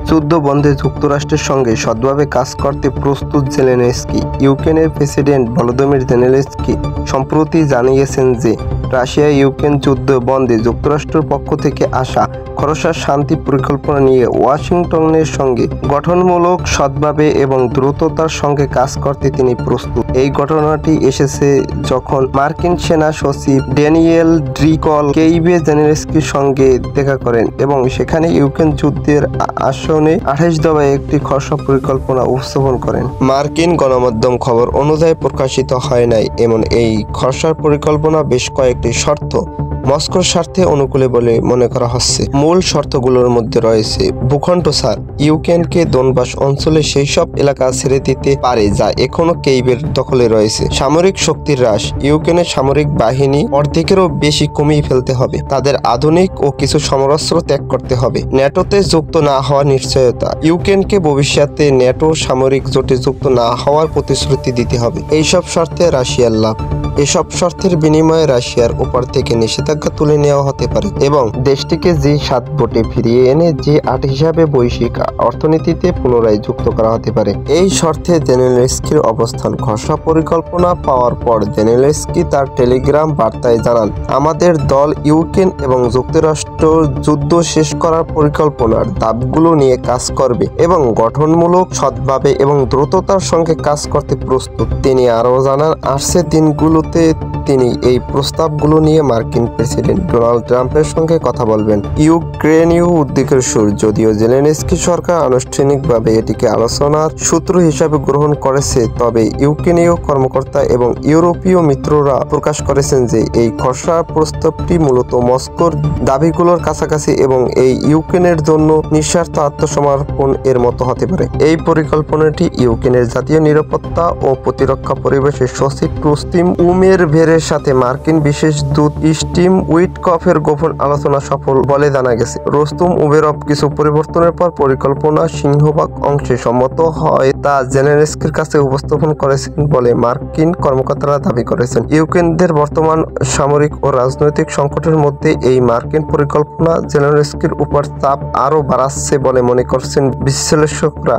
যুদ্ধ বন্ধে যুক্তরাষ্ট্রের সঙ্গে সৎভাবে কাজ করতে প্রস্তুত জেলেনস্কি। ইউক্রেনের প্রেসিডেন্ট ভলোদিমির জেলেনস্কি সম্প্রতি জানিয়েছেন যে রাশিয়া ইউক্রেন যুদ্ধ বন্ধে যুক্তরাষ্ট্রের পক্ষ থেকে আসা খরচা শান্তি পরিকল্পনা নিয়ে ওয়াশিংটনের সঙ্গে গঠনমূলক, সৎভাবে এবং দ্রুততার সঙ্গে কাজ করতে তিনি প্রস্তুত। এই ঘটনাটি এসেছে যখন মার্কিন সেনা সচিব ড্যানিয়েল ড্রিকল কেইভে জেলেনস্কির সঙ্গে দেখা করেন এবং সেখানে ইউক্রেন যুদ্ধের আসনে 28 দফায় একটি খসড়া পরিকল্পনা উপস্থাপন করেন। মার্কিন গণমাধ্যম খবর অনুযায়ী প্রকাশিত হয় নাই এমন এই খসড়া পরিকল্পনা বেশ কয়েকটি শর্ত মস্কোর স্বার্থে অনুকূলে বলে মনে করা হচ্ছে। মূল শর্তগুলোর মধ্যে রয়েছে ভূখণ্ড ছাড়, ইউক্রেনকে দোনবাস অঞ্চলে সেই সব এলাকা ছেড়ে দিতে পারে যা এখনো কেইভের দখলে রয়েছে। সামরিক শক্তির হ্রাস, ইউক্রেনের সামরিক বাহিনী অর্ধেকেরও বেশি কমিয়ে ফেলতে হবে। তাদের আধুনিক ও কিছু সমরাস্ত্র ত্যাগ করতে হবে। ন্যাটোতে যুক্ত না হওয়ার নিশ্চয়তা, ইউক্রেনকে ভবিষ্যতে ন্যাটো সামরিক জোটে যুক্ত না হওয়ার প্রতিশ্রুতি দিতে হবে। এইসব শর্তে রাশিয়ার লাভ। এসব শর্তের বিনিময়ে রাশিয়ার উপর থেকে নিষেধাজ্ঞা তুলে নেওয়া হতে পারে এবং দেশটিকে G7 ভোটে ফিরিয়ে এনে G8 হিসাবে বৈশ্বিক অর্থনীতিতে পুনরায় যুক্ত করা হতে পারে। এই শর্তে জেলেনস্কির অবস্থান। খসড়া পরিকল্পনা পাওয়ার পর জেলেনস্কি তার টেলিগ্রাম বার্তায় জানান, আমাদের দল ইউক্রেন এবং যুক্তরাষ্ট্র যুদ্ধ শেষ করার পরিকল্পনার ধাপগুলো নিয়ে কাজ করবে এবং গঠনমূলক, সৎভাবে এবং দ্রুততার সঙ্গে কাজ করতে প্রস্তুত। তিনি আরও জানান, আসছে দিনগুলো তিনি এই প্রস্তাবগুলো নিয়ে মার্কিন প্রেসিডেন্ট ডোনাল্ড ট্রাম্পের সঙ্গে কথা বলবেন। ইউক্রেনীয় উদ্বেগের সুর। যদিও জেলেনস্কি সরকার আনুষ্ঠানিকভাবে এটিকে আলোচনার সূত্র হিসাবে গ্রহণ করেছে, তবে ইউক্রেনীয় কর্মকর্তা এবং ইউরোপীয় মিত্ররা প্রকাশ করেছেন যে এই খসড়া প্রস্তাবটি মূলত মস্কোর দাবিগুলোর কাছাকাছি এবং এই ইউক্রেনের জন্য নিঃস্বার্থ আত্মসমর্পণ এর মতো হতে পারে। এই পরিকল্পনাটি ইউক্রেনের জাতীয় নিরাপত্তা ও প্রতিরক্ষা পরিবেশের সচিব রুস্তেম উমেরভেরের সাথে মার্কিন বিশেষ দূত স্টিভ উইটকফের গোপন আলোচনা সফল বলে জানা গেছে। রুস্তেম উমেরভ কিছু পরিবর্তনের পর পরিকল্পনা সিংহভাগ অংশে সম্মত হয় তা জেলেনস্কির কাছে উপস্থাপন করেছেন বলে মার্কিন কর্মকর্তারা দাবি করেছেন। ইউক্রেনের বর্তমান সামরিক ও রাজনৈতিক সংকটের মধ্যে এই মার্কিন পরিকল্পনা জেলেনস্কির উপর চাপ আরও বাড়াচ্ছে বলে মনে করছেন বিশ্লেষকরা।